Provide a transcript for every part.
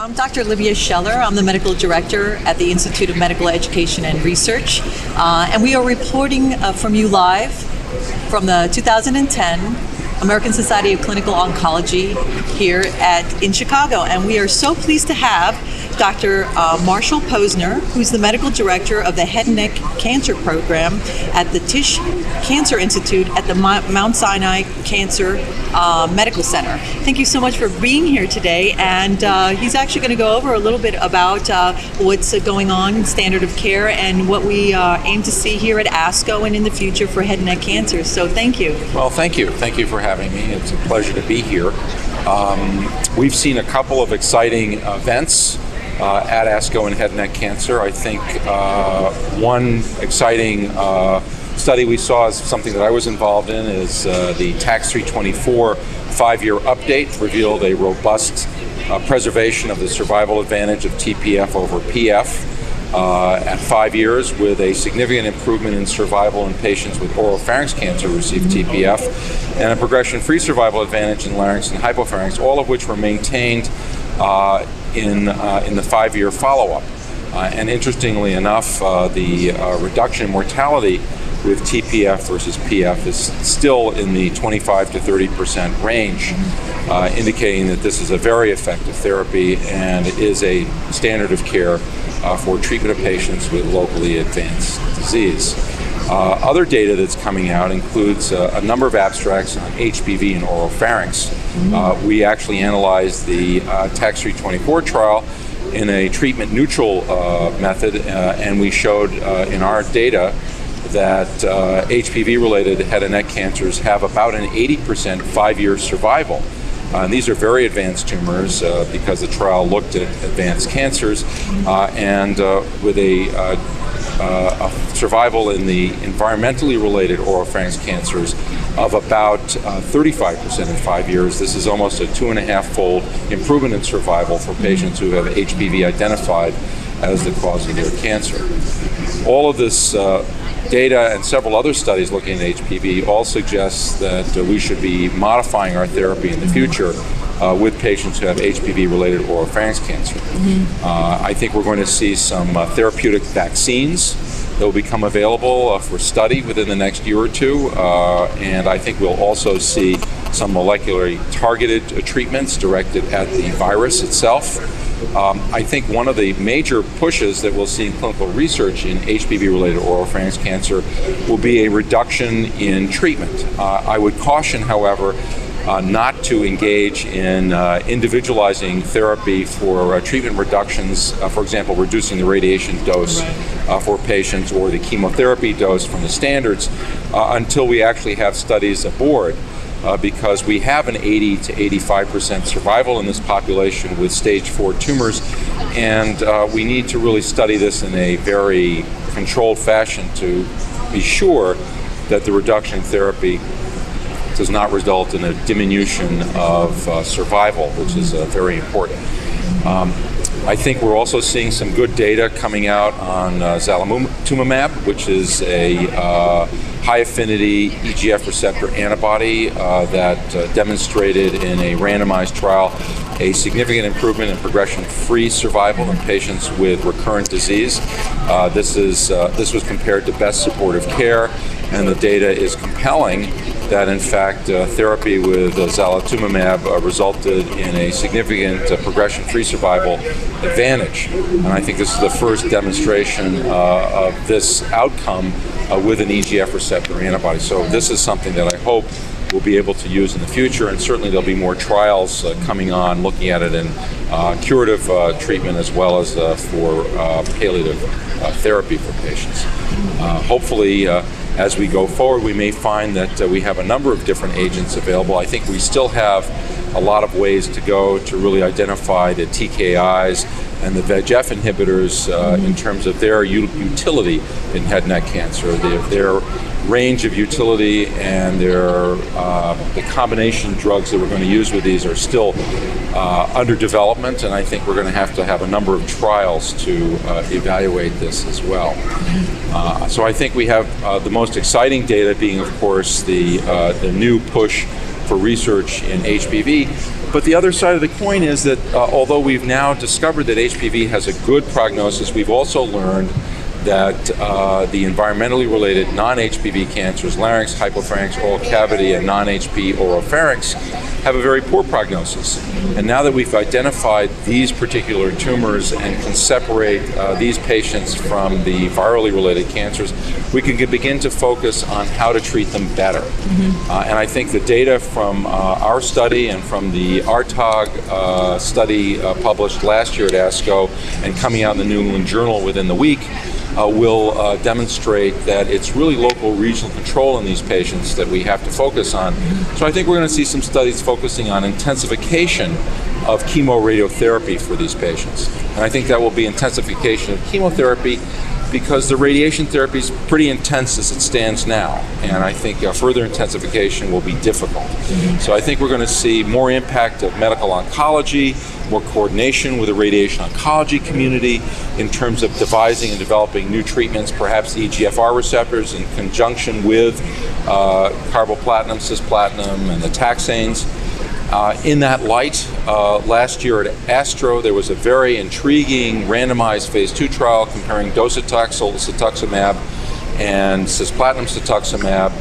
I'm Dr. Libia Scheller. I'm the Medical Director at the Institute of Medical Education and Research. And we are reporting from you live from the 2010 American Society of Clinical Oncology here in Chicago. And we are so pleased to have Dr. Marshall Posner, who's the Medical Director of the Head and Neck Cancer Program at the Tisch Cancer Institute at the Mount Sinai Cancer Medical Center. Thank you so much for being here today. And he's actually going to go over a little bit about what's going on in standard of care and what we aim to see here at ASCO and in the future for head and neck cancer. So thank you. Well, thank you. Thank you for having me. It's a pleasure to be here. We've seen a couple of exciting events at ASCO in head and neck cancer. I think one exciting study we saw is something that I was involved in is the TAX-324 5-year update revealed a robust preservation of the survival advantage of TPF over PF at 5 years, with a significant improvement in survival in patients with oropharynx cancer who received TPF, and a progression-free survival advantage in larynx and hypopharynx, all of which were maintained in the 5-year follow-up. And interestingly enough, the reduction in mortality with TPF versus PF is still in the 25 to 30% range, indicating that this is a very effective therapy and it is a standard of care for treatment of patients with locally advanced disease. Other data that's coming out includes a number of abstracts on HPV and oropharynx. We actually analyzed the TAX-324 trial in a treatment-neutral method, and we showed in our data that HPV-related head and neck cancers have about an 80% 5-year survival. And these are very advanced tumors because the trial looked at advanced cancers, and with a survival in the environmentally related oropharynx cancers of about 35% in 5 years. This is almost a 2.5-fold improvement in survival for patients who have HPV identified as the cause of their cancer. All of this data and several other studies looking at HPV all suggest that we should be modifying our therapy in the future with patients who have HPV-related oropharynx cancer. I think we're going to see some therapeutic vaccines that will become available for study within the next year or two, and I think we'll also see some molecularly targeted treatments directed at the virus itself. I think one of the major pushes that we'll see in clinical research in HPV-related oropharynx cancer will be a reduction in treatment. I would caution, however, not to engage in individualizing therapy for treatment reductions, for example, reducing the radiation dose for patients or the chemotherapy dose from the standards until we actually have studies aboard. Because we have an 80 to 85% survival in this population with stage 4 tumors, and we need to really study this in a very controlled fashion to be sure that the reduction in therapy does not result in a diminution of survival, which is very important. I think we're also seeing some good data coming out on zalimotumab, which is a high-affinity EGF receptor antibody that demonstrated in a randomized trial a significant improvement in progression-free survival in patients with recurrent disease. This was compared to best supportive care, and the data is compelling that in fact therapy with zalimotumab resulted in a significant progression-free survival advantage. And I think this is the first demonstration of this outcome with an EGF receptor antibody. So this is something that I hope we'll be able to use in the future, and certainly there'll be more trials coming on looking at it in curative treatment as well as for palliative therapy for patients. Hopefully, as we go forward, we may find that we have a number of different agents available. I think we still have a lot of ways to go to really identify the TKIs and the VEGF inhibitors in terms of their utility in head and neck cancer. Their range of utility and the combination drugs that we're going to use with these are still under development, and I think we're going to have a number of trials to evaluate this as well. So I think we have the most exciting data being, of course, the new push for research in HPV. But the other side of the coin is that although we've now discovered that HPV has a good prognosis, we've also learned that the environmentally related non-HPV cancers, larynx, hypopharynx, oral cavity, and non-HP oropharynx, have a very poor prognosis. And now that we've identified these particular tumors and can separate these patients from the virally related cancers, we can begin to focus on how to treat them better. And I think the data from our study and from the RTOG study published last year at ASCO and coming out in the New England Journal within the week will demonstrate that it's really local regional control in these patients that we have to focus on. So I think we're going to see some studies focusing on intensification of chemoradiotherapy for these patients. And I think that will be intensification of chemotherapy because the radiation therapy is pretty intense as it stands now, and I think further intensification will be difficult. So I think we're going to see more impact of medical oncology, more coordination with the radiation oncology community in terms of devising and developing new treatments, perhaps EGFR receptors in conjunction with carboplatin, cisplatin, and the taxanes. In that light, last year at ASTRO, there was a very intriguing randomized phase 2 trial comparing docetaxel cetuximab and cisplatin cetuximab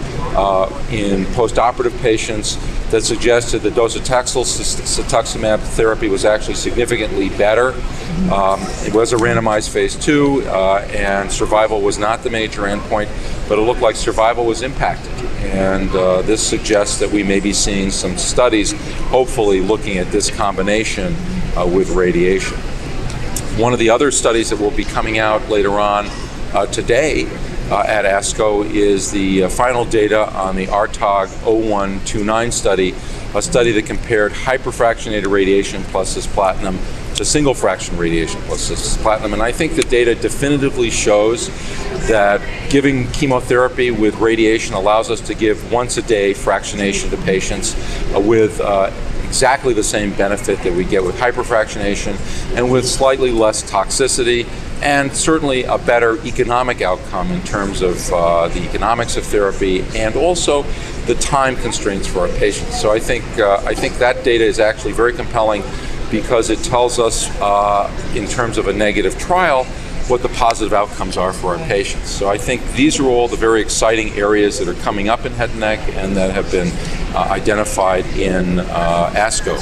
in postoperative patients that suggested that docetaxel cetuximab therapy was actually significantly better. It was a randomized phase 2, and survival was not the major endpoint, but it looked like survival was impacted. And this suggests that we may be seeing some studies, hopefully looking at this combination with radiation. One of the other studies that will be coming out later on today at ASCO is the final data on the RTOG 0129 study, a study that compared hyperfractionated radiation plus cisplatin to single fraction radiation plus cisplatin. And I think the data definitively shows that giving chemotherapy with radiation allows us to give once a day fractionation to patients with exactly the same benefit that we get with hyperfractionation and with slightly less toxicity, and certainly a better economic outcome in terms of the economics of therapy and also the time constraints for our patients. So I think that data is actually very compelling because it tells us in terms of a negative trial what the positive outcomes are for our patients. So I think these are all the very exciting areas that are coming up in head and neck and that have been identified in ASCO.